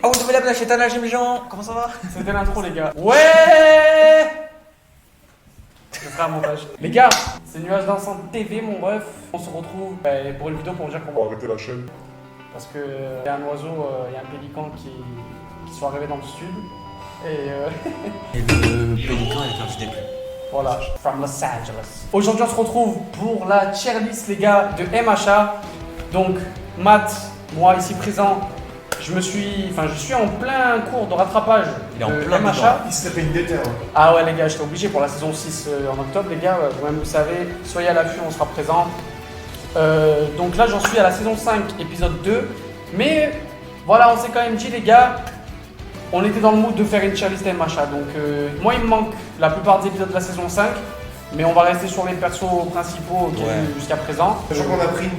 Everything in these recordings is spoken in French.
Ah, vous devez la blague, c'est un Jean. Comment ça va? C'était l'intro, les gars. Ouais. Je ferai un montage. Les gars, c'est Nuage Dansant TV, mon ref. On se retrouve pour une vidéo pour dire qu'on On va arrêter la chaîne. Parce que y a un oiseau, y a un pélican qui sont arrivés dans le sud. Et Et le pélican, il est perdu des plumes. voilà, from Los Angeles. Aujourd'hui, on se retrouve pour la tier list, les gars, de MHA. Donc, Matt, moi ici présent, je suis en plein cours de rattrapage Il est en de plein MHA. dedans. Il se tapait une déterre. Ah ouais les gars, j'étais obligé pour la saison 6 en octobre les gars, vous-même vous savez, soyez à l'affût, on sera présent. Donc là j'en suis à la saison 5, épisode 2. Mais voilà, on s'est quand même dit les gars, on était dans le mood de faire une tier list MHA. Donc moi il me manque la plupart des épisodes de la saison 5. Mais on va rester sur les persos principaux qu'il y a eu jusqu'à présent. Sachant qu'on a pris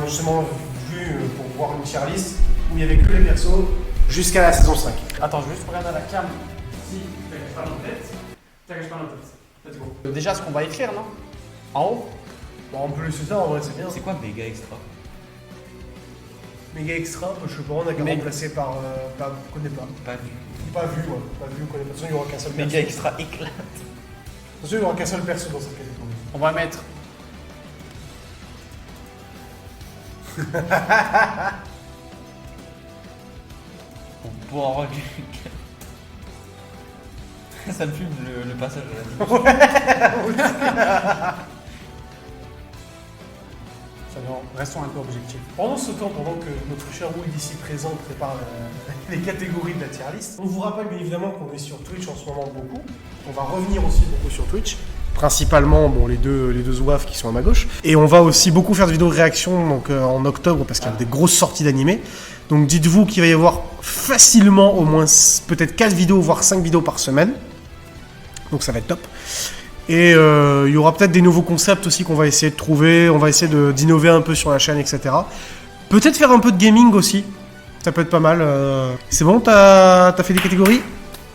justement vue pour voir une tier list où il n'y avait que les persos jusqu'à la saison 5. Attends, je vais juste regarder à la cam si t'inquiète pas notre tête. T'inquiète pas notre tête. Let's go. Déjà ce qu'on va écrire, non? En haut? Bon, on peut laisser ça, en vrai, c'est bien. C'est quoi méga extra? Méga extra, je sais pas, on a qu'à remplacer par. On connaît pas. Pas vu. Pas vu, ouais. Pas vu, on connaît pas. De toute façon, il n'y aura qu'un seul perso. Méga extra éclat. De toute façon, il n'y aura qu'un seul perso dans cette catégorie. On va mettre. On pourra du. Ça me fume le passage de la vie. Restons un peu objectifs. Pendant ce temps, pendant que notre cher Wood ici présent prépare les catégories de la tier list, on vous rappelle bien évidemment qu'on est sur Twitch en ce moment beaucoup. On va revenir aussi beaucoup sur Twitch. Principalement bon, les deux zouaves qui sont à ma gauche. Et on va aussi beaucoup faire de vidéos de réaction donc, en octobre parce qu'il y a des grosses sorties d'animés. Donc dites-vous qu'il va y avoir facilement au moins peut-être 4 vidéos, voire 5 vidéos par semaine. Donc ça va être top. Et il y aura peut-être des nouveaux concepts aussi qu'on va essayer de trouver. On va essayer d'innover un peu sur la chaîne, etc. Peut-être faire un peu de gaming aussi. Ça peut être pas mal. C'est bon, t'as fait des catégories?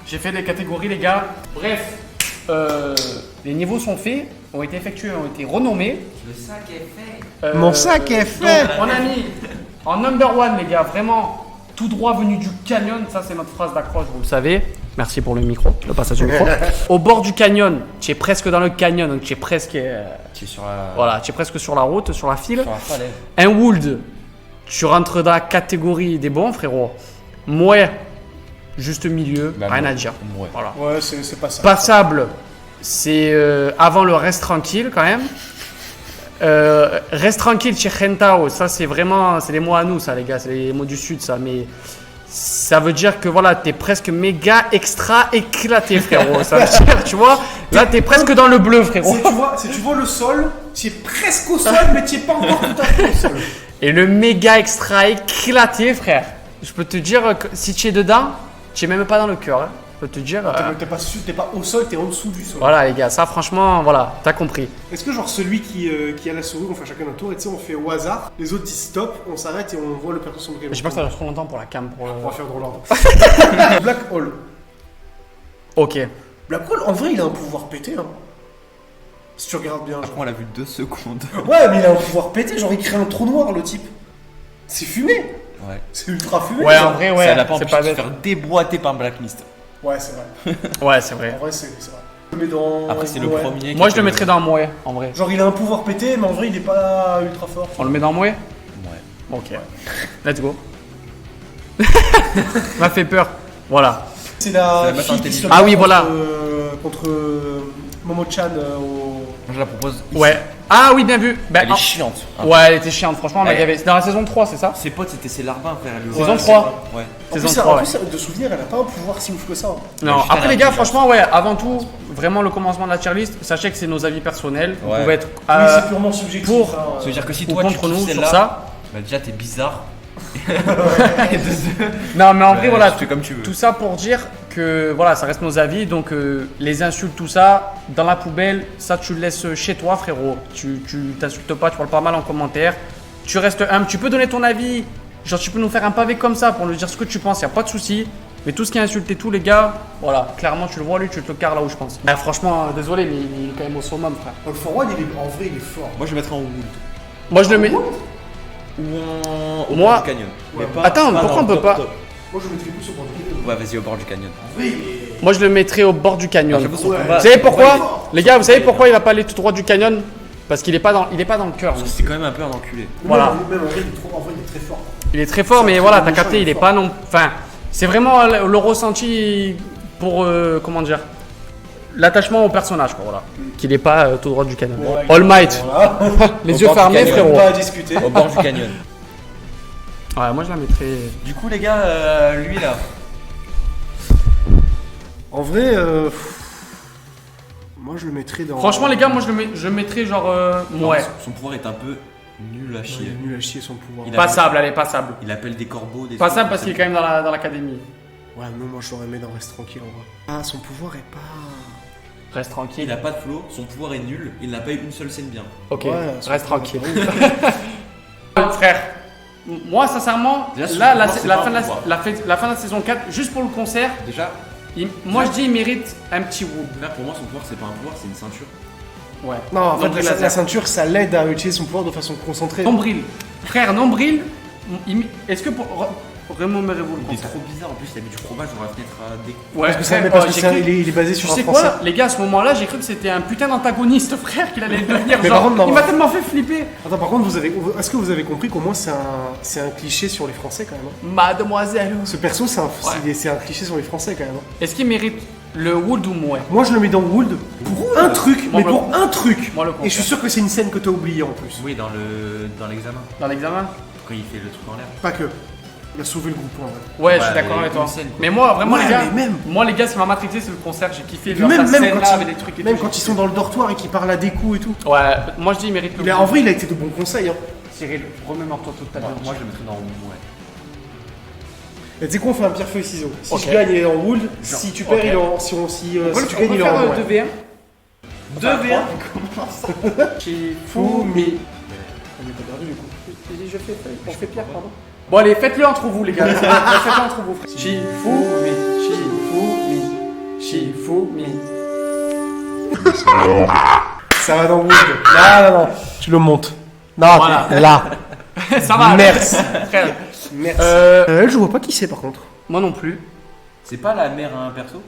J'ai fait des catégories, les gars. Bref, les niveaux sont faits, ont été effectués, ont été renommés. Le sac est fait. Mon sac est fait. Donc, on a mis en number one, les gars, vraiment tout droit venu du canyon. Ça, c'est notre phrase d'accroche, vous le savez. Merci pour le micro, le passage du micro. Au bord du canyon, tu es presque dans le canyon, donc tu es presque. Tu es sur la. Voilà, tu es presque sur la route, sur la file. Sur la falaise. Un wood, tu rentres dans la catégorie des bons, frérot. Mouais, juste milieu, Bah, rien moi, à dire. ouais. Voilà. Ouais, c'est pas ça. Passable, c'est avant le reste tranquille quand même. Reste tranquille chez Rentao, ça c'est vraiment, c'est les mots à nous ça les gars, c'est les mots du sud ça, mais ça veut dire que voilà, t'es presque méga extra éclaté frérot, ça veut dire, tu vois, là t'es presque dans le bleu frérot. Si tu vois le sol, tu es presque au sol, mais tu es pas encore tout à fait au sol. Et le méga extra éclaté frère, je peux te dire que si tu es dedans, tu es même pas dans le cœur, hein. Je peux te dire. T'es pas au sol, t'es en dessous du sol. Voilà les gars, ça franchement, voilà, t'as compris. Est-ce que genre celui qui a la souris, on fait chacun notre tour et tu sais on fait au hasard, les autres disent stop, on s'arrête et on voit le perso sur lequel J'ai peur que ça dure trop longtemps pour la cam. On va faire dans l'ordre. Black Hole. Ok. Black Hole, en vrai, il a un pouvoir pété. Hein. Si tu regardes bien. Après, on l'a vu 2 secondes. Ouais, mais il a un pouvoir pété. Genre, il crée un trou noir, le type. C'est fumé. Ouais. C'est ultra fumé. Ouais, genre. en vrai, ouais. Ça l'a pas c'est empêché de se bête. faire déboîter par Blacklist. Ouais, c'est vrai. Ouais, c'est vrai. En vrai, c'est vrai. Je le mets dans. Après, c'est le ouais. premier. Moi, qui je le a fait mettrais dans Mouais, en vrai. Genre, il a un pouvoir pété, mais en vrai, il est pas ultra fort. On le met dans Mouais? Ouais. Ok. Let's go. M'a fait peur. Voilà. C'est la C'est la meuf fille qui se intelligente. Ah oui, bat voilà. Contre Momo-chan au. Moi, je la propose. ici. Ouais. Ah oui, bien vu. Ben, Elle est chiante. hein. ouais, elle était chiante, franchement. Elle Elle- avait... C'est dans la saison 3, c'est ça? Ses potes, c'était ses larbins, frère. Elle lui- Saison Ouais, 3. Ouais. En Saison plus, 3, en ouais. plus, de souvenir, elle a pas un pouvoir si ouf que ça. Hein. Non, juste, après elle les a gars, un franchement, ouais, avant tout, vraiment le commencement de la tier list, sachez que c'est nos avis personnels. Vous Ouais. pouvez être Oui, c'est purement subjectif. pour hein. Ça veut dire que si ou toi, tu contre nous kiffes sur celle-là, ça. bah déjà, t'es bizarre. Non, mais en vrai, Ouais, voilà, tu fais comme tu veux. tout ça pour dire que voilà, ça reste nos avis. Donc, les insultes, tout ça, dans la poubelle, ça, tu le laisses chez toi, frérot. Tu t'insultes pas, tu parles pas mal en commentaire. Tu restes humble, tu peux donner ton avis. Genre, tu peux nous faire un pavé comme ça pour nous dire ce que tu penses, y a pas de souci. Mais tout ce qui est insulté, tous les gars, voilà, clairement, tu le vois, lui, tu te le carres là où je pense. Bah, franchement, désolé, mais il est quand même au summum, frère. Le forward, en vrai, il est fort. Moi, je le mettrais en wood. Moi, je le mets. Ou en. Au Moi- bord du canyon. Mais Ouais. pas- Attends, pas pourquoi dans on peut le pas- top. Moi je mettrais plus au bord du canyon. Ouais, vas-y, au bord du canyon. Oui, Moi, je le mettrais au bord du canyon. J'avoue, son Ouais. combat- Vous savez son combat, pourquoi? Les gars, vous savez pourquoi il va pas aller tout droit du canyon? Parce qu'il est pas dans le cœur. Parce que c'est quand même un peu un enculé. Voilà. Même en vrai, en vrai, il est très fort. Il est très fort, mais C'est un voilà, très t'as bon capté, méchant, il est il est pas non. Enfin, c'est vraiment le ressenti pour comment dire, l'attachement au personnage, quoi, voilà. Qu'il est pas tout droit du canyon. All Might, Voilà. les Au yeux bord du fermés, canyon. frérot. Pas à discuter. Au bord du canyon. Ouais, moi je la mettrais. Du coup, les gars, lui là. En vrai, moi je le mettrais dans. Franchement, les gars, moi je le mettrais genre. Ouais. Son pouvoir est un peu nul à Il chier. est nul à chier son pouvoir. Il a- Passable, allez, passable. Il appelle des corbeaux, des Passable trucs, parce qu'il est quand même dans l'académie. Ouais, non, moi je l'aurais mis dans Reste tranquille en vrai. Ah, son pouvoir est pas. Reste Il tranquille. a pas de flow, son pouvoir est nul, il n'a pas eu une seule scène bien. Ok, Ouais, son reste pouvoir tranquille. est pas ouf. Frère, moi sincèrement, Déjà, son là, pouvoir, c'est pas un pouvoir. la fin de la saison 4, juste pour le concert, Déjà, moi je dis il mérite un petit wood. là pour moi, son pouvoir c'est pas un pouvoir, c'est une ceinture. Ouais. Non, en fait, Nombril la laser. ceinture ça l'aide à utiliser son pouvoir de façon concentrée. Nombril. Frère, nombril, est-ce que pour. Remémorez-vous le Il est concert. trop bizarre, en plus il a mis du fromage dans la fenêtre à des. Ouais, Parce que, frère, parce que j'ai c'est un- cru- il est basé Tu sur un sais français. quoi, les gars, à ce moment-là, j'ai cru que c'était un putain d'antagoniste, frère, qu'il allait devenir. Mais Genre, par contre, non. il m'a tellement fait flipper. Attends, par contre, est-ce que vous avez compris qu'au moins c'est un cliché sur les Français quand même hein. Mademoiselle. Ce perso, c'est un cliché sur les Français quand même hein. Est-ce qu'il mérite le wood ou mouais? Moi, je le mets dans Wood pour un truc, Moi, mais pour un truc. Moi, le Et je suis sûr que c'est une scène que t'as oubliée en plus. Oui, dans l'examen. Dans l'examen? Quand il fait le truc en l'air. Pas que. Il a sauvé le groupe en vrai. Ouais, je Ouais, suis d'accord mais avec toi. une scène, quoi. Mais moi, vraiment, Ouais, les gars, mais même. moi, les gars, ce qui m'a matrixé, c'est le concert. J'ai kiffé. Et Genre, même, sa même, scène quand, là, ils, avec des trucs et même tout, quand j'ai ils sont kiffé. dans le dortoir et qu'ils parlent à des coups et tout. Ouais, moi, je dis, il mérite le En wood. vrai, il a été de bons conseils. Hein. Cyril, remémore-toi toute ta vie. Moi je le mettrais dans ouais. Et tu sais quoi, on fait un pierre feuille ciseaux. Si Ok. je gagne, il est en Wood. Si tu perds, ok. il est en. Si tu gagnes, il est faire en Wood. 2v1. 2v1. Shifumi. On est pas perdu du coup. Je fais, on fait Pierre, pardon. Bon, allez, faites-le entre vous, les gars. Faites-le entre vous, frère. Shifumi, Shifumi, Shifumi. Ça va dans Wood. Non. Tu le montes. Non, Voilà. là. Ça va. Merci. Frère. Merci. Je vois pas qui c'est par contre. Moi non plus. C'est pas la mère à un perso?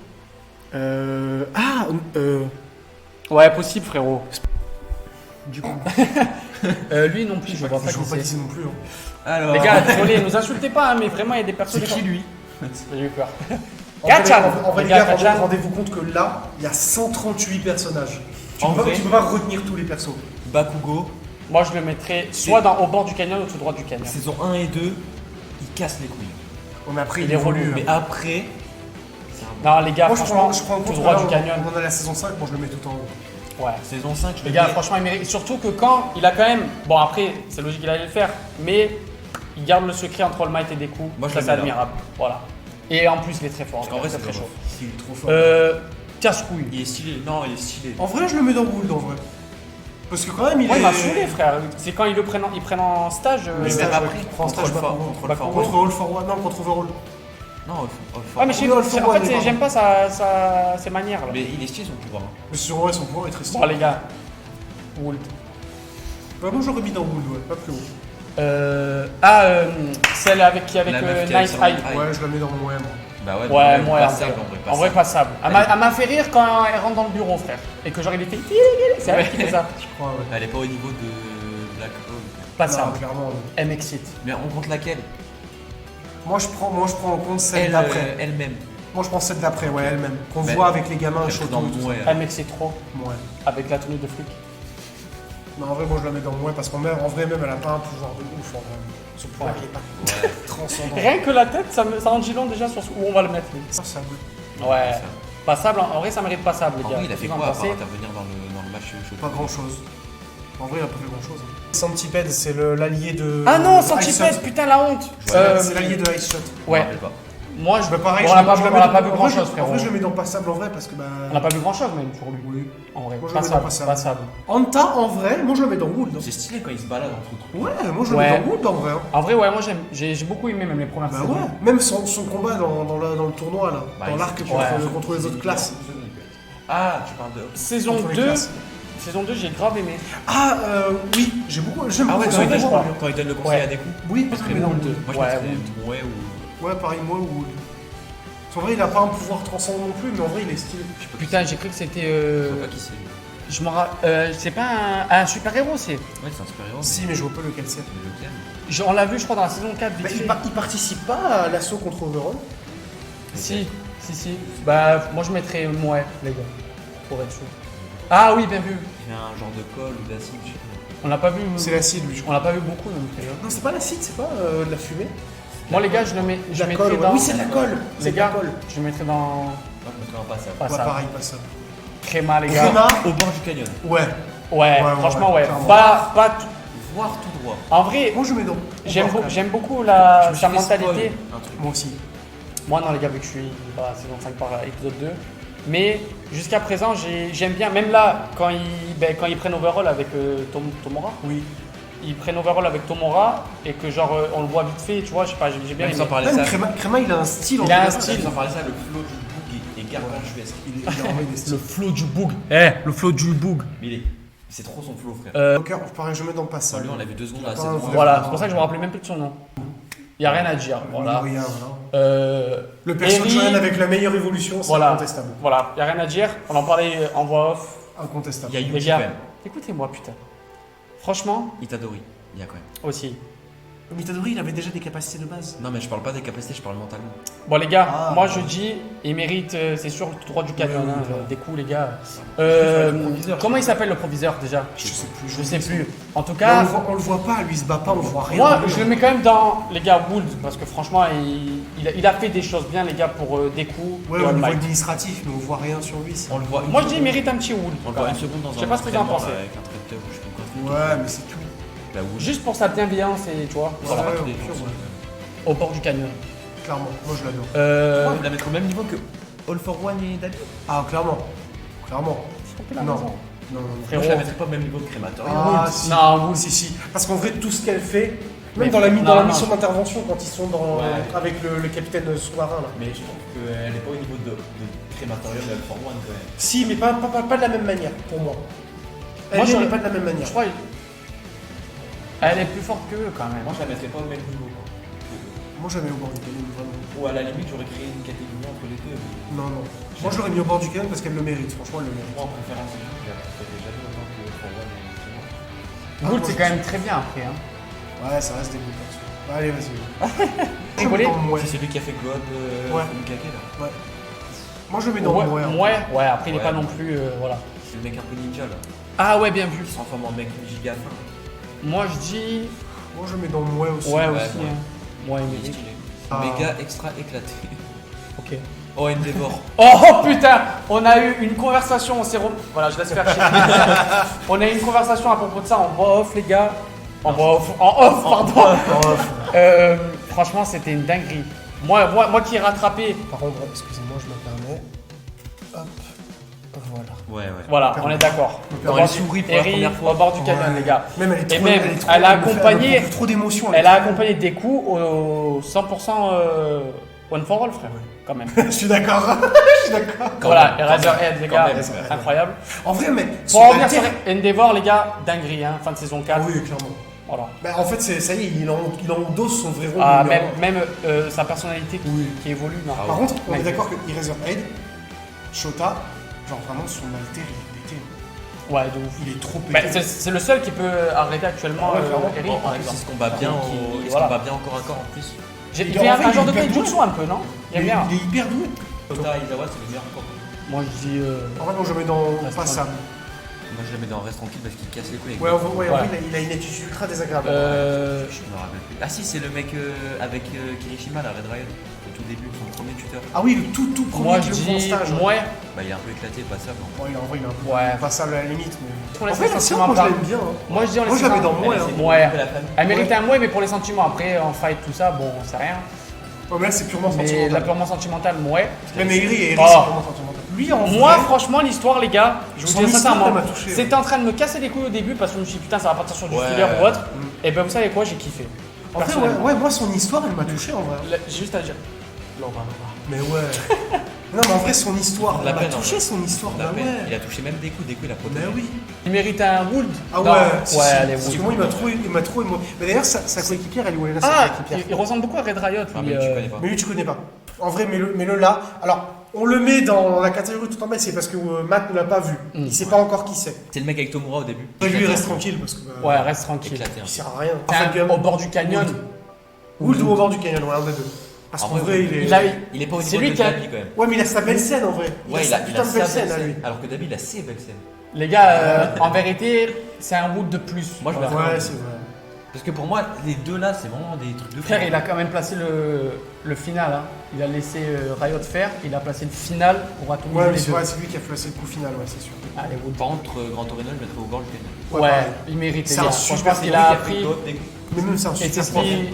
Ouais, possible, frérot. Du coup. Lui non plus, je vois pas Je vois pas qui qui c'est. c'est non plus. hein. Alors. Les gars, désolé, nous insultez pas, hein, mais vraiment, il y a des personnes. C'est qui lui J'ai eu peur. En vrai, Gatchan. en vrai, Les les gars, gars, Gatchan. rendez-vous compte que là, il y a 138 personnages. En vrai- Tu peux pas retenir tous les persos. Bakugo, Moi, je le mettrais soit au bord du canyon ou tout droit du canyon. saison 1 et 2, il casse les couilles. On a pris Il est relou, Mais après, c'est un Non, les gars, Moi, je franchement, prends en tout compte droit que du là, canyon. on en a la saison 5, moi je le mets tout en haut. Ouais. saison 5, je Les le gars, mets- franchement, il mérite. Surtout que quand il a quand même. Bon, après, c'est logique qu'il allait le faire, mais il garde le secret entre All Might et Deku. Moi, je ça, le c'est mets là. admirable. Voilà. Et en plus, il est très fort. Parce qu'en vrai, très, c'est très très chaud. chaud. Il est trop fort. Casse-couille. Il est stylé. Non, il est stylé. En vrai, je le mets dans Wood en vrai. Parce que quand même, il Ouais, est. il m'a saoulé, frère. C'est quand ils ils prennent en stage. Mais même stage, après, ouais, prend un contre stage le Bakugo. contre le Bakugo. Fort. Contre All for One, non, contre Overall. Non, Ouais, mais je sais Oui, All en for One, fait, pardon. j'aime pas ses manières. Là. Mais il est stylé son pouvoir. hein. Mais sur vrai, son pouvoir est très stylé. Bon, les gars. Wood. Bah, moi, j'aurais mis dans Wood, ouais, pas plus haut. Celle avec La meuf qui a Night sur Night Eye. Eye. Ouais, je la mets dans moi, moi. Bah ouais, Ouais, moi, passable, en vrai, passable. Elle m'a fait rire quand elle rentre dans le bureau, frère. Et que genre, il était. C'est elle qui fait ça. Je crois, ouais. Elle est pas au niveau de Black Hawk. Passable. Non, clairement. Elle m'excite. Mais on compte laquelle? Moi, je prends en compte celle Elle, d'après. elle-même. Moi, je prends celle d'après, ouais, elle-même. Qu'on Mais- voit avec les gamins Elle Shoto dans et tout ouais. Elle m'excite trop. ça. Ouais. Avec la tenue de flic. Non, en vrai, moi, je la mets dans moi parce qu'en vrai, même, elle a pas un pouvoir de ouf, en vrai. Son pouvoir, il est pas Ouais. transcendant. Rien que la tête, ça en dit long déjà sur où on va le mettre. lui. Ça, ça Ouais. Passable, en vrai, ça mérite passable, les En gars. vrai, il a fait Qu'est-ce que quoi à vous en part pensez intervenir dans le match chaud? Pas grand chose. En vrai, il a pas fait grand chose. Centipede, c'est l'allié de. Ah non, de Ice Centipede, Shot. putain, la honte. C'est l'allié de Ice Shot. Je me Ouais. rappelle pas. Moi, je. Bah, pareil, on je n'a le- pas, je le on mets n'a dans- pas vu en grand vrai, chose, En frérot. vrai, je le mets dans passable en vrai parce que bah. On n'a pas vu grand chose, même, pour lui. Oui. En vrai. Moi, je le mets dans Passable. passable. Anta, en vrai, moi je le mets dans Wood. C'est stylé quand il se balade entre trucs. Ouais, moi je le Ouais. mets dans Wood en vrai. hein. En vrai, ouais, moi, j'aime. J'ai beaucoup aimé, même les premières Bah saisons. ouais, même son combat dans le tournoi là, Bah, dans il- l'arc ouais. contre les autres classes. Ah, tu parles de. Saison Contre les 2. classes. Saison 2, j'ai grave aimé. Ah oui, j'aime Ah beaucoup ouais, ce quand il combat. donne le conseil Ouais. à des coups. Oui, parce que Wood. Moi je Ouais, mettrais ouais ou. Ouais, pareil, moi ou. En vrai, il a pas un pouvoir transcendant non plus, mais en vrai, il est stylé. Putain, j'ai cru que c'était. Je vois pas qui c'est. Je me c'est pas un super-héros, c'est. Ouais, c'est un super-héros. Si, mais je vois pas lequel c'est. Mais lequel? On l'a vu, je crois, dans la saison 4. Vite Bah, fait. il participe pas à l'assaut contre Overall. Si. Bah, moi je mettrais ouais, les gars. Pour être sûr. Ah oui, bien vu. Il y a un genre de colle ou d'acide, je sais pas. On l'a pas vu. C'est l'acide, lui, je crois. On l'a pas vu beaucoup, donc, les gars. Non, c'est pas l'acide, c'est pas de la fumée. Moi, les gars, je le mets. Je La mettrais colle, ouais. dans. Oui, c'est de la colle. Les C'est de la gars, colle. je le mettrais dans. Moi, je mettrais un passable. Pas Ouais, ça. pareil, pas ça. Créma, les gars. Créma. Au bord du canyon. Ouais. Ouais, Ouais, franchement, ouais. clairement. Pas tout. Voire tout droit. En vrai, Moi, je mets dans. j'aime beaucoup Je me suis sa fait mentalité. spoil un truc. Moi aussi. Moi, non, les gars, vu que je suis voilà, saison 5 par épisode 2. Mais jusqu'à présent, j'aime bien. Même là, quand ils prennent overall avec Tomura, Oui. ils prennent overall avec Tomura et que genre on le voit vite fait, tu vois, je sais pas, j'ai bien Même aimé. sans parler Même ça. Créma, il a un style. Il a un général. style. Sans parler ça, le flow du bug est gargantuesque. Il est vraiment il est stylé. Le flow du bug. Le flow du bug. Mais c'est trop son flow, frère. Donc, pareil, je mets dans le Enfin, passage. lui, on l'a vu 2 secondes Il a à pas la un saison. vrai- Voilà, c'est pour ça que je me rappelais même plus de son nom. Il n'y a rien à dire. Voilà. Rien, voilà. Le perso de Eri, Johan avec la meilleure évolution, c'est voilà. incontestable. Voilà, il n'y a rien à dire. On en parlait en voix off. Incontestable. Il y a Les Yuki gars, quand même. écoutez-moi, putain. Franchement, Itadori. Il y a quand même. aussi. Mitadori, il avait déjà des capacités de base. Non, mais je parle pas des capacités, je parle mentalement. Bon, les gars, Ah, moi ouais. je dis, il mérite, c'est sûr, tout droit du canyon. Oui, oui, hein, clairement. des coups, les gars. Le proviseur, Comment il s'appelle le proviseur déjà? Je sais plus. Je sais plus. En tout Mais cas, on le voit pas, lui, il se bat pas, on voit rien. moi de lui, je le mets quand même dans les gars Wood parce que franchement, il a fait des choses bien, les gars, pour des coups. Ouais, et au All niveau Might. administratif, mais on voit rien sur lui. On le voit. une Moi je dis, il seconde. mérite un petit Wood. On le quand voit même. une seconde dans un Je sais pas ce que vous en entraînement, pensez. là, avec un traiteur ou je sais plus quoi. Ouais, mais c'est tout. La Wood. Juste pour sa bienveillance et tu vois, Voilà, Ouais, pas tous ouais, les pur, jours. ouais. au bord du canyon. Clairement, moi je l'adore. Pourquoi on la mettre au même niveau que All for One et David? Ah, clairement. Clairement. la Non. raison. Non, non, non. Moi, Frérot. je la mettrais pas au même niveau que Crématorium. Ah, Wood. si. Non, Wood. Si. Parce qu'en vrai, tout ce qu'elle fait, Mais même dans la, non, dans la non. mission d'intervention, quand ils sont Ouais. avec le capitaine sous-marin là. Mais je trouve qu'elle est pas au niveau de Crématorium et All for One quand même. Si, mais pas de la même manière, pour moi. Elle Moi, n'est j'aurais- pas de la même manière. Je crois elle est plus forte qu'eux quand même. Moi, je la mettrais pas au même niveau. Quoi. Moi, je la mets au bord du canyon, vraiment. Ou à la limite, j'aurais créé une catégorie entre les deux. Mais Non, non. Moi, je l'aurais mis au bord du canyon parce qu'elle le mérite. Franchement, elle le mérite. moi, en préférence, je l'avais jamais autant que All for One et Créma. Wood moi, c'est je- quand même très bien après. Hein. Ouais, ça reste des bouts perso. Allez, vas-y. Rigolez. Ouais. C'est celui qui a fait God Ouais. Mukake là. Ouais. Moi, je le mets dans le Ouais, après il est Ouais. pas non plus. Voilà. C'est le mec un peu ninja là. Ah ouais, bien vu. Il se transforme en mec giga fin. Moi je dis. Moi, je le mets dans le mouet aussi. Ouais, ouais, aussi. ouais. Hein. Ouais, il Il est mérite. stylé. Ah. Méga extra éclaté. Ok. Oh, Endeavor. Oh putain, on a eu une conversation, on s'est voilà, je laisse faire chier. On a eu une conversation à propos de ça en voix off, les gars. En off, pardon. Franchement, c'était une dinguerie. Moi qui ai rattrapé. Par contre, excusez-moi, je me permets. Hop. Voilà. Ouais. Voilà, on est d'accord. Quand elle sourit pour la Eri, première fois. au bord du canyon, Ouais. les gars. Même elle est Et trop, même, elle est trop- elle a me fait- accompagné- elle me fait trop d'émotions. Elle a accompagné des coups au 100% one for all, frère. Quand même. Je suis d'accord. Je suis d'accord. Voilà, Eraserhead, les Quand gars, même, incroyable. En vrai, mais. Pour la revenir sur Terre- Endeavor, les gars, dinguerie, hein, fin de saison 4. Ah oui, clairement. Voilà. Bah, en fait, ça y est, il en endosse son vrai rôle. Ah, de numéro même sa personnalité qui évolue. Non. un. Par contre, on Mec. est d'accord que Eraserhead, Shota, genre vraiment son alter, il est pété. Ouais, de ouf. Il est trop Bah, pété. c'est le seul qui peut arrêter actuellement Ouais, clairement. Eri, En par plus, il exemple. se combat bien, Qui- il se voilà. combat bien encore à corps en plus. Il Il fait est- en vrai, un il genre est de hyper taijutsu doué. un peu, non? il, J'aime bien. est hyper doué. Shota Aizawa, c'est le meilleur encore. Moi je dis. En vrai, moi, je le mets dans Reste passable. Moi, je le mets dans Reste tranquille parce qu'il casse les couilles avec Ouais, God. en vrai, il a une attitude ultra désagréable. Je me rappelle plus. Ah si, c'est le mec avec Kirishima, la Red Riot, au tout début, son premier tuteur. Ah oui, le tout premier moi qui je le prend en dis. stage. Ouais. Bah, il est un peu éclaté, passable. Bon, en vrai, il est un peu Ouais. passable à la limite. Mais... On laisse En vrai, les l'ancien, sentiments moi, je parler. l'aime bien. Hein. Moi je dis on laisse Moi, je la mets dans les moi. sentiments. Hein. Ouais. de la famille. Elle mérite un mouet, mais pour les sentiments. Après, en fight, tout ça, bon, c'est rien. Oh, mais là, c'est purement Mais la sentimental. purement sentimentale, mouais. Même Eri, Oh. c'est purement sentimental. Lui, en Moi, vrai, franchement, l'histoire, les gars, je vous Son dis histoire, sincèrement, elle m'a touché, c'était en train de me casser les couilles au début parce que je me suis dit putain, ça va partir sur du Ouais. filler ou autre. Et ben, vous savez quoi, j'ai kiffé. en vrai, Personnellement. ouais, moi, son histoire, elle m'a touché en vrai. J'ai juste à dire. Laura. Mais ouais. Non, mais en vrai, son histoire, De la on a peine, en touché vrai. son histoire. La Bah peine. ouais. Il a touché même des coups, il a protégé. Bah oui. Il mérite un Wood. Ah Non. ouais, si, Ouais, si, allez, parce que Wood. moi il m'a trop émo. Mais d'ailleurs sa coéquipière, elle est où elle est là, sa Ah, coéquipière. il ressemble beaucoup à Red Riot. Ah, lui, mais tu connais pas. Mais lui tu connais pas. En vrai, mets-le là. Alors, on le met dans la catégorie tout en bas, c'est parce que Matt ne l'a pas vu. Il sait pas encore qui c'est. C'est le mec avec Tomura au début. Lui, il reste tranquille parce que Ouais, reste tranquille. Éclaté. hein. il sert à rien. C'est Enfin, un- au bord du canyon. Wood ou au bord du canyon, ouais, un des deux. Parce En qu'en vrai, vrai, il est. Il est pas au C'est niveau lui de qui a- Dabi quand même. Ouais, mais il a sa belle scène en vrai. Ouais, sa putain de belle sa scène à lui. Alors que Dabi, il a ses belles scènes. Les gars, en vérité, c'est un Wood de plus. Moi, je Ouais, me c'est vrai. Parce que pour moi, les deux là, c'est vraiment des trucs de Frère, fou. il a quand même placé le final. Hein. Il a laissé Riot faire. Il a placé le final. On va tout Ouais, mais les c'est deux. vrai, c'est lui qui a placé le coup final, ouais, c'est sûr. Allez, Wood. Par contre, Grand Torino, je mettrais au bord du canyon. Ouais, pareil. il mérite les C'est un gars. super Franchement, ce C'est qu'il lui a qui appris. d'autres des- Mais même c'est un Et c'est super ce profil.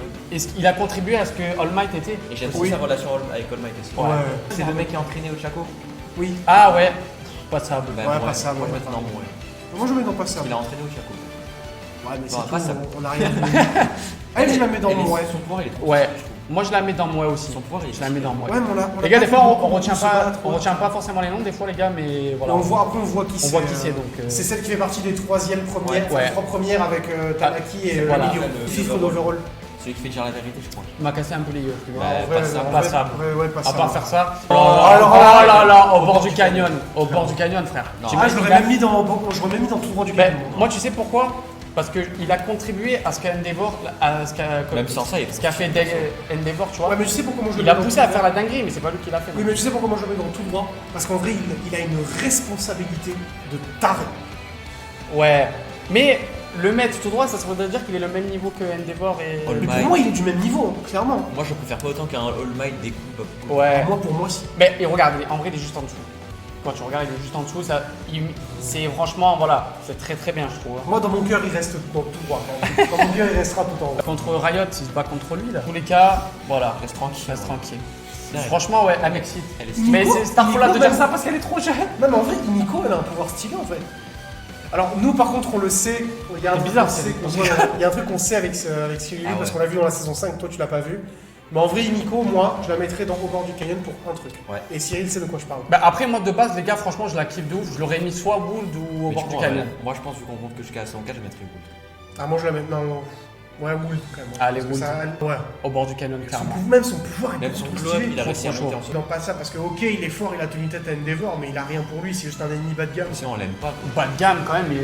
il a contribué à ce que All Might était. Et j'aime Oui. aussi sa relation avec All Might aussi. Ouais. C'est le mec qui a entraîné au Chaco. Oui. Ah ouais, passable. Ben, Ouais, moi, pas ça, Moi, je ouais, mettrais pas. dans mon ouais. Moi, je mets dans pas ça. Il a entraîné au Chaco. Ouais, mais Bon, c'est pas tout, ça. on n'a rien dit. Elle, je la mets dans Elle est- mon ouais. Son pouvoir, il est trop Ouais. stylé, je trouve. Moi, je la mets dans moi aussi. Son pouvoir, il est Je la mets dans moi. Ouais, mais on l'a Les gars, des pas fois, vu on beaucoup retient se pas, battre, on ouais. retient pas forcément les noms, des fois, les gars, mais voilà. On voit, après, on voit qui c'est. voit qui c'est, donc, C'est celle qui fait partie des troisième premières, Ouais. enfin, trois premières avec Tanaki et Voilà. Emilio. Le Titre overall. d'overall. Celui qui fait dire la vérité, je crois. Il m'a cassé un peu les yeux. tu vois. Ouais, En vrai, pas ça, en pas vrai, ça. ouais, pas À ça. part faire ça. Oh, alors, alors, là là, au bord du canyon. Au bord du canyon, frère. Non. Tu Ah, vois, je il l'aurais a- même mis dans tout droit du Ben, game. moi, tu sais pourquoi? Parce qu'il a contribué à ce qu'a Endeavor, à ce qu'a Même sans ça, il est ce qu'a fait Endeavor, tu vois. Ouais, mais tu sais pourquoi moi je le Il mets a dans poussé tout à droit faire la dinguerie, mais c'est pas lui qui l'a fait. Oui, mais tu sais pourquoi moi je le mets dans tout droit? Parce qu'en vrai, il a une responsabilité de taré. Ouais. Mais le mettre tout droit, ça voudrait dire qu'il est le même niveau que Endeavor et. All Mais Might. pour moi, il est du même niveau, hein, clairement. Moi, je préfère pas autant qu'un All Might découpe. Ouais. Moi, pour moi, si. Mais et regarde, en vrai, il est juste en dessous. Quand tu regardes, il est juste en dessous. C'est franchement, voilà, c'est très très bien, je trouve. Moi, dans mon cœur, il reste dans tout droit. Quand même. Dans mon cœur, il restera tout en haut. Contre Riot, il se bat contre lui là. Dans tous les cas, voilà, Reste tranquille. reste ouais. tranquille. Là, elle- Franchement, ouais, elle m'excite. Elle est Mais Nico, c'est Starfall a de Nico, dire ça parce qu'elle est trop jeune. Non, mais en vrai, Nico, elle a un pouvoir stylé en fait. Alors, nous, par contre, on le sait. Il y a un C'est truc bizarre, qu'on c'est- sait, il y a un truc qu'on sait avec Cyril, Ah parce ouais. qu'on l'a vu dans la saison 5, toi, tu l'as pas vu. Mais en vrai, Nico, moi, je la mettrais au bord du canyon pour un truc. Ouais. Et Cyril sait de quoi je parle. Bah après, moi de base, les gars, franchement, je la kiffe de ouf. Je l'aurais mis soit Wood ou au Mais bord tu du vois, canyon. moi, je pense, vu qu'on compte que jusqu'à 104, je mettrais Wood. Ah, moi, je la mets. Non, non. Ouais, Wool, quand même. Allez, Parce que Wool. ça- Ouais. Au bord du canyon, clairement. Même son pouvoir est Même beaucoup son trop club, stylé. il a réussi à trop monter en Non, pas ça, parce que ok, il est fort, il a tenu tête à Endeavor, mais il a rien pour lui, c'est juste un ennemi bas de gamme. Sinon, on l'aime pas. quoi. Bas de gamme quand même, mais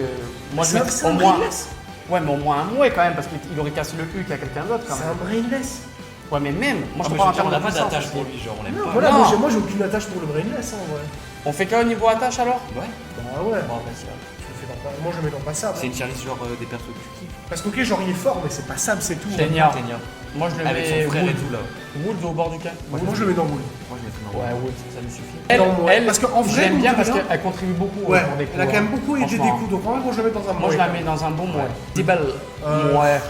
moi je C'est un- mets c'est au un moins. brainless. Ouais, mais au moins un mouet quand même, parce qu'il aurait cassé le Hulk à quelqu'un d'autre quand C'est même. un brainless. Ouais, mais même, moi je Ah, mais te parle en je veux dire, termes on n'a de pas puissance d'attache aussi. pour lui, genre, on l'aime Non, pas. voilà, Non. moi j'ai aucune attache pour le brainless, hein, ouais. On fait qu'un niveau attache alors Ouais. Bah ouais, Bon, vas-y. je le fais dans pas- moi je le mets dans pas ça. C'est une tier list genre des persos que tu kiffes. Parce qu'ok, genre il est fort, mais c'est pas Sam, c'est tout. Ténia. Ténia. Moi je le Avec mets son frère et Wood. tout là. Wood au bord du canyon. Moi je le mets dans Wool. Moi, je mettrais dans Ouais, Wood, ça lui suffit. Parce qu'en vrai, j'aime bien mine de parce rien- qu'elle contribue beaucoup Ouais, pour des coups. elle a quand même hein. beaucoup aidé des Franchement. coups, donc en vrai, moi je le mets dans un Moi je la mets dans un bon mouet. C'est belle. Euh, Ouais,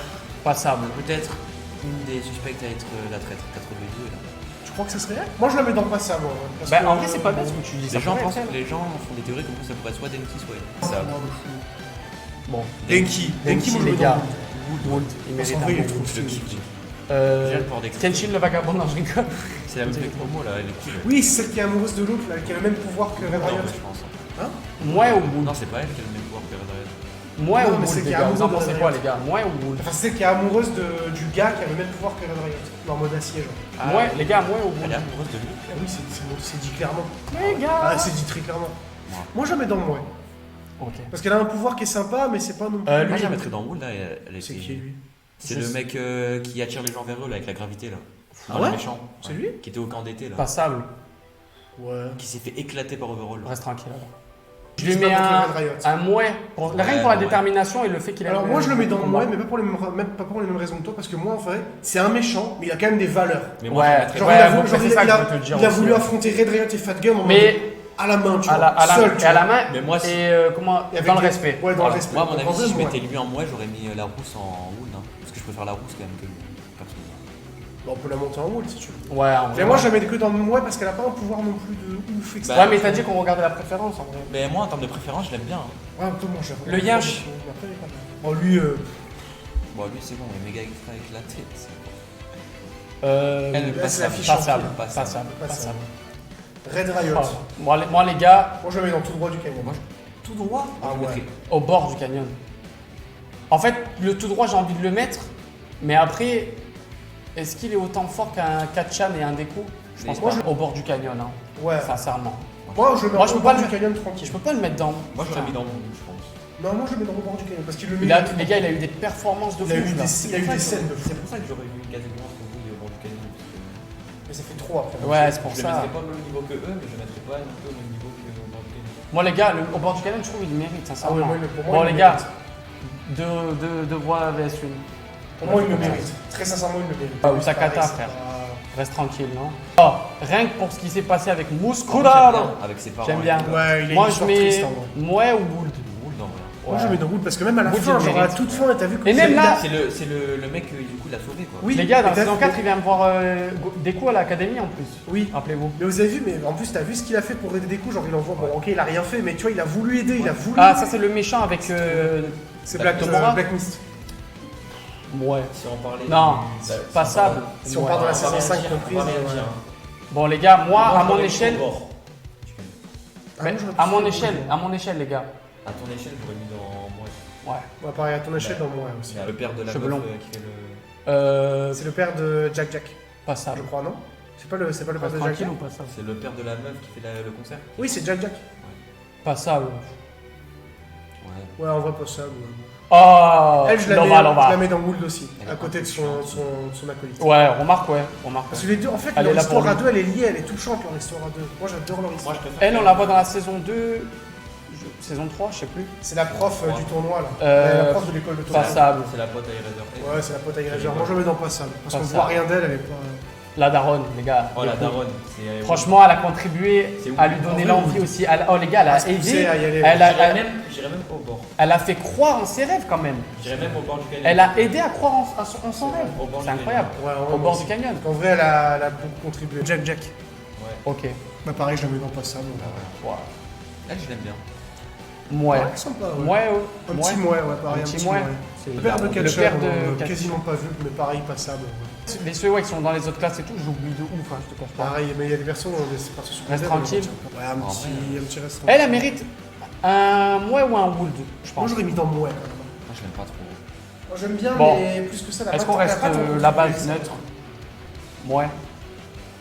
passable. Peut-être une des suspects à être la traître 82 là. Tu crois que ça serait elle? Moi je la mets dans pas ça, moi. Parce Bah que- en vrai, c'est pas bête ce que tu dis. Les gens, pourrait pensent, être elle. les gens font des théories comme quoi ça pourrait être soit Denki, soit elle. Ça. Non, de fou. Bon, Denki, Denki, moi je les le mets gars. dans Wool. Wood, il Parce mérite qu'en un vrai, il est bon trop Wood. Je le stylé. kiffe. Euh, J'ai le pouvoir d'exploser. Kenshin le vagabond, non je rigole. C'est la même avec Momo là, elle est cool. Oui, c'est celle qui est amoureuse de l'autre, là, qui a le même pouvoir que Red Non, Riot. mais je pense. Moi ou Wood? Non, c'est pas elle qui a le même pouvoir que Red Riot. Moi Non, ou mais c'est Wood, les qu'il y a gars? un Vous en Wood pensez dans quoi, la les gars? Moi ou Wood? Enfin, c'est celle qui est amoureuse du gars qui a le même pouvoir que Red Riot, en mode acier, genre. Moi, les gars, moi ou Elle Wood? est amoureuse de lui. Ah oui, c'est dit clairement. Les gars! Ah, c'est dit très clairement. Moi, je la mets dans moi. Ok. Parce qu'elle a un pouvoir qui est sympa, mais c'est pas non plus. Lui, Moi, je la mettrais dans Wool là. Elle C'est était- qui lui? C'est Je le sais. mec qui attire les gens vers eux là avec la gravité là. Ah Dans ouais le méchant. C'est lui Qui était au camp d'été là. Passable. Ouais. Qui s'est fait éclater par Overall. Reste tranquille alors. Je C'est lui pas mets contre un, Red Riot. un mouet. Rien que pour la ouais. détermination et le fait qu'il a. Alors moi je le mets dans combat. moi, mais pas pour les mêmes raisons que toi, parce que moi en vrai, c'est un méchant, mais il a quand même des valeurs. Mais moi, Ouais. je mettrais- Genre, Ouais, il a, bon, voulu- genre, c'est il ça a- que je veux te dire il a aussi, voulu ouais. affronter Red Riot et Fat Gun en Mais mode à la main, tu vois, à la, seul, tu et à vois. la main Mais moi, et si- comment Et avec dans le les- respect. Ouais, dans Voilà. le respect. Moi, à mon Donc, en avis, vrai, si je moi, mettais lui en moi, j'aurais mis la rousse en Wool. Hein, parce que je préfère la rousse quand même que lui. personnellement. on peut la monter en wool si tu veux. Ouais, en Mais vrai. moi je la mets que dans le moi parce qu'elle a pas un pouvoir non plus de ouf, etc. Ouais, mais t'as dit qu'on regardait la préférence en vrai. Mais moi, en termes de préférence, je l'aime bien. hein. Ouais, un peu moins cher. Le Yinch. Bon, lui, Bon, lui, c'est bon, il est méga extra éclaté. c'est bon. Elle, là, c'est l'affiche passable, en passable. passable, Passable. passable. Red Riot. Oh, moi, les gars, Moi, je le mets dans tout droit du canyon. Moi, tout droit. Ah je ouais. mettrais- au bord du canyon. En fait, le tout droit, j'ai envie de le mettre, mais après, est-ce qu'il est autant fort qu'un Kachan et un Deku? Je pense Moi, pas. Au bord du canyon, hein, Ouais. sincèrement. Moi, je le mets Moi, au je peux bord pas du le- canyon Je tranquille. peux pas le mettre dans. Moi, j'aurais mis dans le bout, je pense. Non, moi, je le mets dans le bord du canyon parce qu'il le met. Les gars, il a eu des performances de Il a eu fou. là. des, il a eu des scènes de fou. C'est pour ça que j'aurais vu une catégorie entre vous et au bord du canyon. Mais ça fait trop après. Ouais, c'est pour Je le ça. mettrais pas au même niveau que eux, mais je le mettrais pas non plus au même niveau que au bord du canyon. Moi, les gars, au bord du canyon, je trouve qu'il mérite, Ah ouais, sincèrement. pour moi, Bon, il les le gars, mérite. deux voix vs une. Pour moi, il le mérite. Très sincèrement, il le mérite. Ah, ou Sakata, Pareil, c'est frère. pas- Reste tranquille, non? Oh, rien que pour ce qui s'est passé avec J'aime Muskurado. bien, avec ses parents. J'aime et bien. tout. Ouais, il est Moi, une je histoire mets triste, en vrai. Mouais ou Would. Roule dans rien. Moi, je mets dans Wood parce que même à la Wood, fin, il genre à mérite. toute fin, t'as vu que Et même là- C'est le mec, du coup, l'a sauvé quoi. Oui, Les gars, dans mais la saison t'as- 4, il vient me voir des coups à l'académie en plus. Oui. Rappelez-vous. Mais vous avez vu, mais en plus, t'as vu ce qu'il a fait pour aider des coups, genre il envoie. Bon, ok, il a rien fait, mais tu vois, il a voulu aider, il a voulu. Ah, ça, c'est le méchant avec. c'est Black, Tomura. Black Mist. Ouais. Si on parlait. Non, Ça- passable. Si on Ouais. part dans la on va saison réagir, 5 on comprise. va réagir. ouais. Bon, les gars, moi, à je mon l'aurais mis échelle. au bord. Ah, Mais moi, j'aurais à pu mon faire échelle, Wood. à mon échelle, les gars. À ton échelle, j'aurais mis dans moi. Ouais. Ouais, pareil, à ton échelle, dans moi aussi. Le père de la Cheveux meuf longs. qui fait le. C'est le père de Jack Jack, Passable. je crois, non? C'est pas le père de Jack Tranquille Jack? ou passable? C'est le père de la meuf qui fait le concert. Oui, c'est Jack Jack. Passable. Ouais. Ouais, en vrai, pas ça. Ouais. Oh, Elle, je la, Lova, mets, Lova. je la mets dans Wood aussi, Elle à est côté de impressionnante. son acolyte. Ouais, remarque, ouais. Remarque. Parce que les deux, en fait, Elle leur est là pour histoire à lui. deux, elle est liée, elle est touchante, leur histoire à deux. Moi, j'adore leur histoire. Moi, je préfère. Elle, on la voit dans la saison 2, saison 3, je sais plus. C'est la prof du tournoi, là. Euh, La prof de l'école de tournoi. Passable. C'est la pote à Eraser. Ouais, c'est la pote à Grégor. Moi, je le mets dans Passable. Parce qu'on Passable. voit rien d'elle, elle est pas. La daronne, les gars. Oh la daronne. c'est- Franchement, elle a contribué C'est à ouf. lui donner En vrai, l'envie oui. aussi. Oh, les gars, elle a se pousser aidé. à y aller. Elle a, J'irais elle, même au bord. elle a fait croire en ses rêves quand même. J'irais même au bord du canyon. Elle a aidé à croire en son rêve. Au bord C'est du incroyable. Ouais, Au bord du canyon. En vrai, elle a beaucoup contribué. Jack Jack. Ouais. Ok. Bah, pareil, je la mets dans Passable. Ouais. Elle, je l'aime bien. Ouais. Sympa, ouais. Ouais, Un petit mouet, ouais, pareil. Un petit mouet. C'est Le père de le Catcher, père on de l'a quasiment pas vu, mais pareil, Passable. ouais. Les ceux ouais, qui sont dans les autres classes et tout, j'oublie de ouf, hein, je te cache pas. Pareil, mais il y a des personnes, c'est parti sur Reste le tranquille. Ouais, un petit reste Elle, elle mérite un Mouais ou un Wood, je Moi, pense. j'aurais mis dans Mouet. Moi, je l'aime pas trop. Moi, j'aime bien, Bon. mais plus que ça, la Est-ce patte- qu'on la reste patte, on la peut base trouver neutre? Ouais,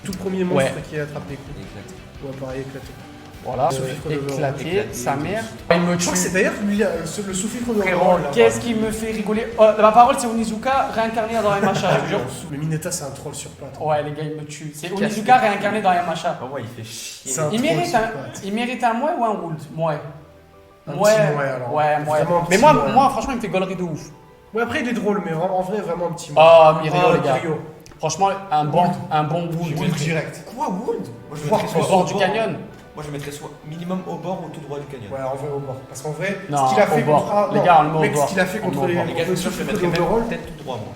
Tout premier monstre Ouais. qui attrape les coups. Éclaté. Ouais, pareil, éclaté. voilà. Sophie Éclaté, Éclaté. sa mère. Il me Je crois que c'est tue. d'ailleurs lui, le sous-fifre de Frérot, Roll, là. qu'est-ce qui me fait rigoler? Ma parole, c'est Onizuka réincarné dans MHA, je jure. Le Mineta, c'est un troll sur pattes. Ouais, les gars, il me tue. C'est Onizuka réincarné dans MHA. Oh, ouais, il fait chier. C'est un Il troll mérite sur un, pattes. il mérite un Mouais ou un Wood? Mouais. Un petit Mouais, alors. Ouais, Mouais. Vraiment un Mais petit moi, Mouais. moi, franchement, il me fait gaulerie de ouf. Ouais, après, il est drôle, mais en vrai, vraiment un petit mouet. Oh, Mirio, les gars. Mirio. Franchement, un bon Wood. Wood direct. Quoi, Wood? Moi, je Voir mettrais Au soit bord au du bord. canyon. Moi, je mettrais soit minimum au bord ou tout droit du canyon. Ouais, en vrai, au bord. Parce qu'en vrai, Non, ce qu'il a fait au bord. contre. Ah, Les non, gars, on le met au mec, bord. ce qu'il a fait On le contre met au les bord. Les gars, contre le c'est sûr, je le sous-fifre mettrais même d'Overall. peut-être tout droit, moi.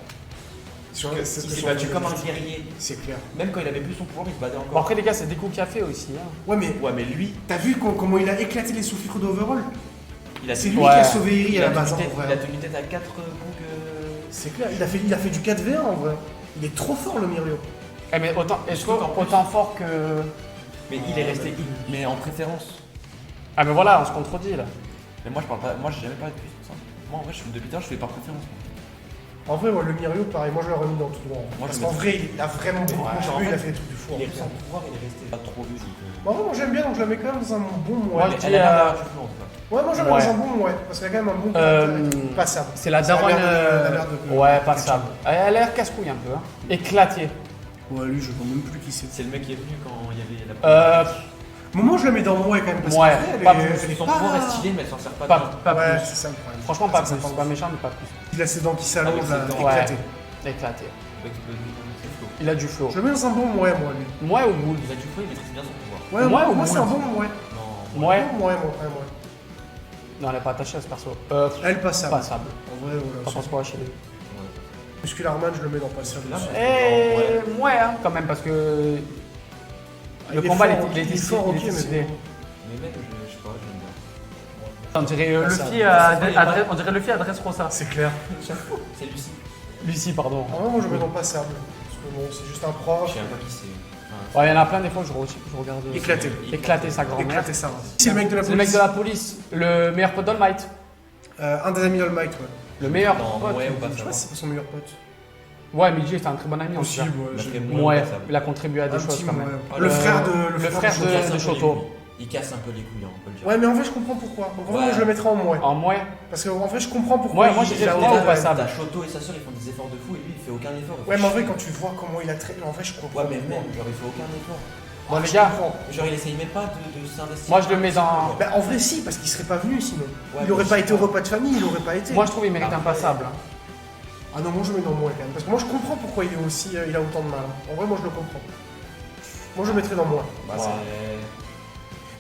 Sur- Il c'est- s'est sur- battu comme un guerrier. C'est clair. Même quand il avait plus son pouvoir, il se battait Bon, encore. après, les gars, c'est des coups qu'il a fait aussi. Hein. Ouais, mais Ouais, mais lui, t'as vu comment il a éclaté les sous-fifres d'Overall? il a C'est tenu- lui Ouais. qui a sauvé Eri il à a la base, tenu en tête- vrai. il a tenu tête à 4 coups que. C'est clair, il a fait du 4v1 en vrai. Il est trop fort le Mirio. Eh, mais autant, est-ce Surtout qu'en que plus- autant fort que. Mais il est resté. Mais en préférence. Ah, mais voilà, on se contredit là. Mais moi, je parle pas. Moi, j'ai jamais parlé de puissance. Hein. Moi, en vrai, depuis tard, je fais par préférence. En vrai, ouais, le Mirio, pareil, moi je l'aurais mis dans tout droit. Moi, Parce je qu'en mets- vrai, il a vraiment beaucoup. Ouais, Genre, en lui, il a fait, fait des trucs du fou. Il est en sans fait. pouvoir, il est resté pas trop vu. Bah, ouais, moi j'aime bien, donc je la mets quand même dans un bon Ouais, mouet. je dis, Elle a l'air d'avoir du flow en tout cas. Ouais, moi je la mets Ouais. dans un bon mouet. Parce qu'elle a quand même un bon Euh, caractère. Passable. C'est la Ça a daronne. l'air de- ça a l'air de- Ouais, passable. Elle a l'air casse-couille un peu. Hein. Éclatier. Ouais, lui, je vois même plus qui c'est. C'est le mec qui est venu quand il y avait la. Moi je la mets dans mouet quand même. Parce Ouais, qu'en vrai, pas elle est- plus. elle est Son pas- pouvoir est stylé, mais elle s'en sert pas. Pas, bien. pas Ouais, plus. c'est ça le problème. Franchement, pas Ça, plus. ça C'est pas méchant, mais pas plus. Il a ses dents qui s'allongent Avec là, ses dents. éclatées. Éclaté. Avec le flow. Il a du flow. Je le mets dans un bon mouet, moi, lui. Mouais ou Wood? Il a du flow, il maîtrise bien son pouvoir. Ouais, Mouet ou moi c'est un mouet? bon mouet. Non. Mouais. Bon mouet, moi, ouais, mouet. Non, elle est pas attachée à ce perso. Elle passable. Passable. En vrai, T'en voilà. penses quoi, Chéri? Muscularman, je le mets dans passable. Muscular, aussi. Eh, ouais, hein, quand même, parce que. Ah, Le il est combat, fort, il était fort, il ok, était mais stylé. bon. Mais même, je sais pas, j'aime bien. On dirait Passable. Luffy on dirait Luffy à Dressrosa. C'est clair. C'est Lucie. Lucie, pardon. En vrai, moi je le mets dans passable. Parce que bon, c'est juste un prof. Je sais même pas qui c'est. Ouais, il y en a plein des fois, je regarde. Éclaté. Éclater sa grand-mère. Éclaté ça. C'est le mec de la C'est le police. mec de la police, le meilleur pote d'All-Might. Un des amis d'All Might, ouais. Le meilleur Non, pote. ouais ou pas Je sais ça pas si c'est pas son meilleur pote. Ouais, Midji, c'est un très bon ami en tout cas. Possible, Il a ouais. fait moins Ouais, passable. il a contribué à des Un choses petit, quand même. ouais. Le frère de. le frère Choto. de- Il casse un peu les Choto. couilles. Il casse un peu les couilles, on peut le dire. Ouais, mais en vrai, je comprends pourquoi. Donc, en vrai, Ouais. moi, je le mettrais en moins. En moins. Parce qu'en vrai, je comprends pourquoi. Ouais, moi, il j'ai a dit autant moi de- ou pas ça. T'as Choto et sa soeur, ils font des efforts de fou et lui, il fait aucun effort. Ouais, mais en vrai, quand tu vois comment il a traité. En vrai, je comprends. Ouais, mais même, genre, il fait aucun effort. Bon, les je gars, comprends. Genre, il essaye même pas de s'investir. moi je le mets dans. Bah, en vrai, si, parce qu'il serait pas venu sinon. Ouais, Il aurait mais pas je été sais au repas de famille, il aurait pas été. Moi je trouve qu'il mérite un Après- passable. hein. Ah non, moi je le mets dans moins quand même. Parce que moi je comprends pourquoi il est aussi. Il a autant de mal. En vrai, moi je le comprends. Moi je le mettrais dans moins. Bah, Ouais.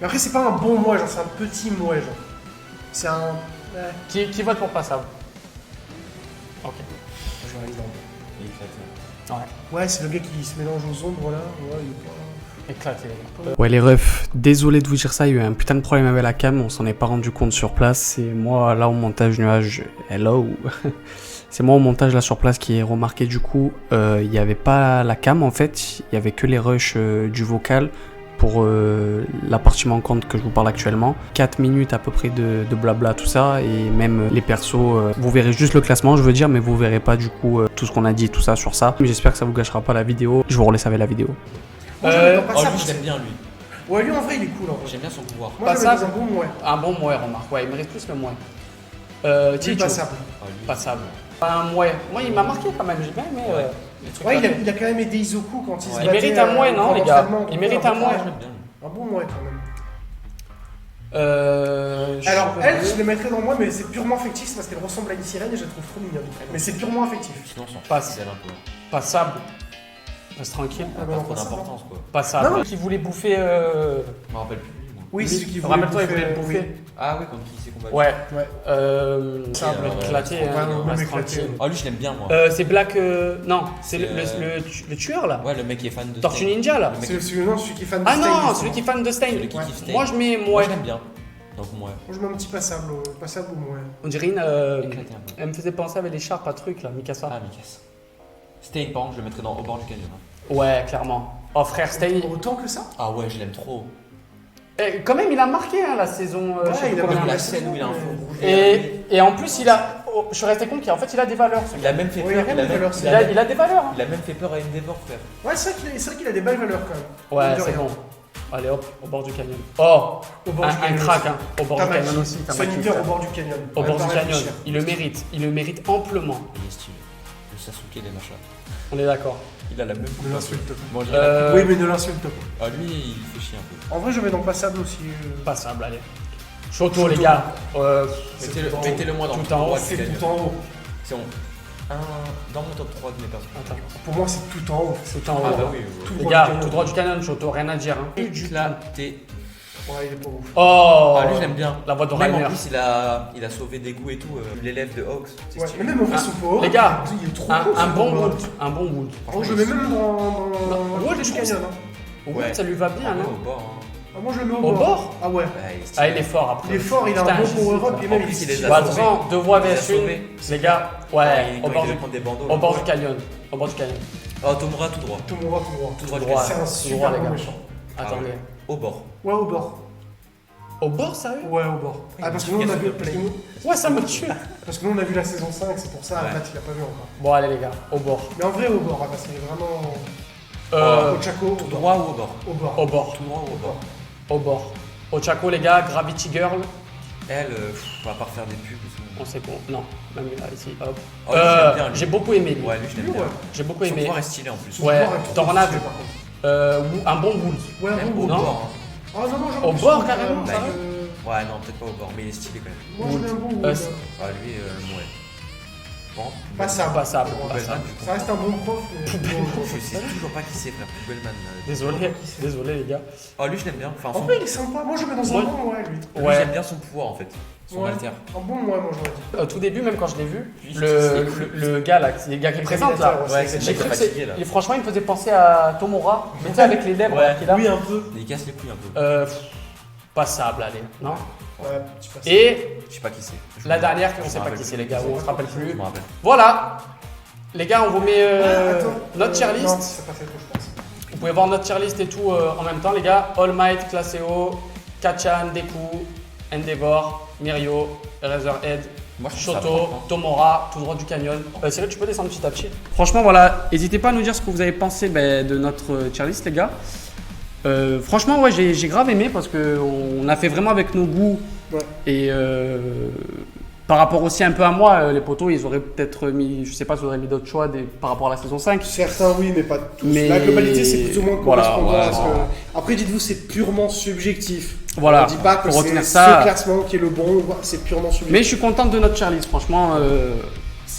Mais après, c'est pas un bon moins, genre, c'est un petit moins, genre. C'est un. Ouais. Qui vote pour passable? Ok. Je vais aller dans. Il est éclaté. Ouais. Ouais, c'est le gars qui se mélange aux ombres là. Ouais, il est pas. Éclaté les gars. Ouais les refs, désolé de vous dire ça, il y a eu un putain de problème avec la cam, on s'en est pas rendu compte sur place, c'est moi là au montage nuage, hello, c'est moi au montage là sur place qui ai remarqué du coup, il n'y avait pas la cam en fait, il y avait que les rushs du vocal pour la partie manquante que je vous parle actuellement. 4 minutes à peu près de blabla tout ça et même les persos, vous verrez juste le classement je veux dire mais vous verrez pas du coup tout ce qu'on a dit tout ça sur ça. Mais j'espère que ça vous gâchera pas la vidéo, je vous relaisse avec la vidéo. Moi je le mets dans Oh, passable. lui, je l'aime bien, lui. Ouais, lui en vrai il est cool en vrai. J'aime bien son pouvoir. Moi je le mets Passable. dans un bon moins. Un bon moins remarque, ouais il mérite plus le moins. Lui Chicho, passable. Ah, lui. passable. Un moins. Moi il m'a marqué quand même, j'ai bien aimé. Ouais. Les trucs Ouais, là. il a quand même aidé Izoku quand il se Ouais. Il battait. mérite un moins, non, au les gars entraînement, Il mérite un moins. Ouais, je l'aime bien, lui. Un bon moins quand même. Je Alors, sais elle, pas. je les mettrais dans moi, mais c'est purement affectif, c'est parce qu'elle ressemble à une sirène et je la trouve trop mignonne. Mais c'est purement affectif. Sinon, on s'en fout, Passe. elle un peu. Passable. Reste tranquille. Ah, Pas bah, trop pas ça, d'importance, quoi. Passable. Non, non. Qui voulait bouffer. Je me rappelle plus. moi. Oui, c'est ce qu'il voulait Rappelle-toi, il voulait le bouffer. bouffer. Ah, oui, contre qui il s'est combattu. Ouais. Ouais. Ça alors, va éclater, ouais, hein. ouais, Reste éclaté. tranquille. Oh, lui, je l'aime bien, moi. C'est Black. Non, c'est C'est, le tueur là. Ouais, le mec qui est fan de Tortue Stain. Ninja là. Le mec C'est celui qui est fan de Ah Stain, non, justement. celui qui est fan de Stain. Celui qui Ouais. kiffe Stain. Moi je mets Moi, moins. je l'aime bien. Donc, moi. Moi, je mets un petit passable ou moins. On dirait une. Éclaté un peu. Elle me faisait penser avec l'écharpe à truc là, Mikasa. Ah, Mikas. Stain, par contre, je le mettrais au bord du canyon. hein. Ouais, clairement. Oh frère, Stain. Autant que ça Ah, ouais, je l'aime trop. Quand même, il a marqué hein, la saison. Ouais, je sais il pas a combien. marqué La scène où il a un feu rouge. Et en plus, il a. Oh, je suis resté compte qu'en fait, il a des valeurs. Ce Il gars. a même fait Oui, peur. il a même des valeurs, il c'est a Il a, même- il a des valeurs. hein. il a même fait peur à Endeavor, frère. Ouais, c'est vrai qu'il a des belles valeurs quand même. Ouais, Mine de c'est rien. bon. Allez hop, au bord du canyon. Oh, Au bord du un canyon crack, aussi. hein. Au bord du Tamaki. canyon aussi. Tamaki, Solitaire frère. au bord du canyon. Au Même bord pas du canyon. réfléchir. Il le mérite amplement. Il est stylé. Le Sasuke des machins. On est d'accord. Il a la même Ne coupe. l'insulte pas. Bon, je dirais la Oui, mais ne l'insulte pas. coupe. Ah, lui, il fait chier un peu. En vrai, je mets dans passable aussi. Passable, allez. Choto, les gars. Mettez-le moi dans tout en haut, droit du C'est canyon. tout en haut. C'est bon. Dans mon top 3 de mes personnages. Attends, Pour moi, c'est tout en haut. tout en haut. Ah, bah oui. Tout Les droit gars, du canyon. tout droit du canyon, Choto, rien à dire. Hein. Éclaté. Ouais, il est pas ouf. Oh, Ah, lui, je l'aime bien. La voix de Même Rainer. en plus, il a sauvé des coups et tout. L'élève de Hawks. C'est Ouais, stylé. mais même en vrai, son power. Les gars, il est trop Un, cool. un son bon power. wood. Un bon wood. Oh, je le mets même dans Non, le Wood, du je trouve canyon. hein. Wood, Ouais. ça lui va bien, Ah, non au bord, hein. Ah, moi, je le mets au Au bord. bord Ah ouais. Ah, il est stylé. Ah, il est fort après. Il est fort, il a Putain, un bon je power sais up pas. et même En plus, il les a Bah, sauvés. attends, 2 voix Il les a vs 1. sauvés. Les gars, ouais, Quand au il bord devait du, prendre des bandeaux. au bord du canyon. Au bord du canyon. Oh, Tomura tout droit. tout droit, tout droit. Tout droit du droit. canyon. C'est un Tout droit, super les bon gars. méchant. Attendez. Au bord. Ouais, au bord. Au bord, sérieux Ouais, au bord. Ah, parce que nous, on a vu Ouais, ça me tue. parce que nous, on a vu la saison 5, c'est pour ça, Ouais. Matt, il a pas vu encore. Bon, allez, les gars, au bord. Mais en vrai, au bord, parce qu'il est vraiment. Euh, Ochako, Tout droit ou au bord? Au bord. au bord. Tout droit ou au bord? Au bord. Ochako, les gars, Gravity Girl. Elle, on va pas refaire des pubs. On sait quoi. Non, même là, ici, hop. Oh, lui, je l'aime bien, lui. J'ai beaucoup aimé, lui. Ouais, lui, je l'aime Lui, bien. ouais. J'ai beaucoup Son aimé. pouvoir est stylé en plus. Son Ouais, pouvoir est trop Tornade. stylé, par contre. Un bon wood. Ouais, Même bon, au bon. non. bord. hein. Ah non, non, Au bord, carrément, ça va Ouais, non, peut-être pas au bord, mais il est stylé quand même. Moi, je mets un bon Euh, Wood. c'est- Ah, lui, ouais. Bon. Passable. Passable. Poubelman, du coup. Ça reste un bon prof. mais- Je sais toujours pas qui c'est, frère. Poubelman. Désolé, les gars. Oh, lui, je l'aime bien. Enfin, En vrai, il est sympa. Moi, je le mets dans Moi- un bon, ouais, lui. lui, Ouais. j'aime bien son pouvoir en fait. Son Ouais. alter. Un bon, moi, j'aurais dit. Au tout début, même quand je l'ai vu, Lui, le gars là, le gars qui présente là, Ouais, Ouais, c'est c'est j'ai le cru mec que fatigué c'est. là. Et franchement, il me faisait penser à Tomura, mais tu sais, avec les lèvres Ouais. là, qu'il a. Oui, un peu. Il casse les couilles un peu. Passable, allez, non. Ouais, petit passable. Et Je sais pas qui c'est. Je la me- dernière, je on me sait pas rappelle qui c'est, plus. les gars, on se rappelle Je plus. me rappelle. Voilà. Les gars, on vous met notre tier Non, list. c'est pas fait que je pense. Vous pouvez voir notre tier list et tout en même temps, les gars. All Might, classé haut. Kachan, Deku, Endeavor, Mirio, Eraserhead, Moi, je trouve ça Shoto, propre, hein. Tomora, tout droit du canyon. Cyril, tu peux descendre petit à petit. Franchement, voilà, n'hésitez pas à nous dire ce que vous avez pensé de notre tier list, les gars. Franchement, ouais, j'ai grave aimé parce qu'on a fait vraiment avec nos goûts. Ouais. Et par rapport aussi un peu à moi, les potos, ils auraient peut-être mis, je sais pas, ils auraient mis d'autres choix par rapport à la saison 5. Certains oui, mais pas tous. Mais- La globalité, c'est plus ou moins Voilà, correspondant ouais, à ce ouais. que... Après, dites-vous, c'est purement subjectif. Voilà, On dit pas que pour retenir c'est ça. ce classement qui est le bon, c'est purement subjectif. Mais je suis contente de notre tier list, franchement,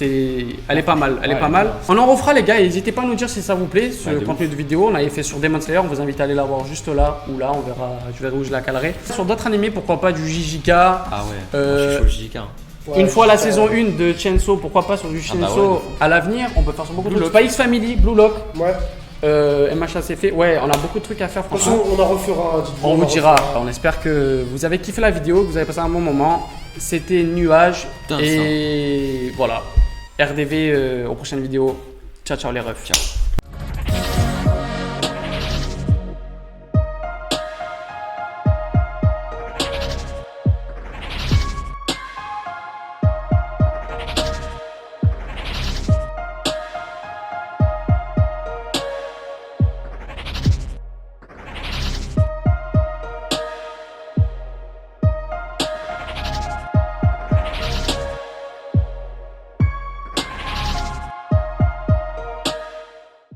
elle est pas mal, elle est Ouais, pas elle est mal. bien. On en refera les gars, et n'hésitez pas à nous dire si ça vous plaît, ce Ouais, de contenu de vidéo. On avait fait sur Demon Slayer, on vous invite à aller la voir juste là ou là, on verra, je verrai où je la calerai. Sur d'autres animés, pourquoi pas du JJK. Ah ouais, Euh, je suis chaud le JK. hein. Ouais, Une fois la c'est- saison 1 de Chainsaw, pourquoi pas sur du Ah bah Chainsaw ouais. à l'avenir, on peut faire sur beaucoup de Blue trucs. Spikes Family, Blue Lock, Ouais. MHACF, ouais, on a beaucoup de trucs à faire De toute franchement. façon, on en refera. dites-vous, On vous en dira, refera. on espère que vous avez kiffé la vidéo, que vous avez passé un bon moment. C'était Nuage Putain, et voilà. RDV aux prochaines vidéos. Ciao ciao les refs. Ciao.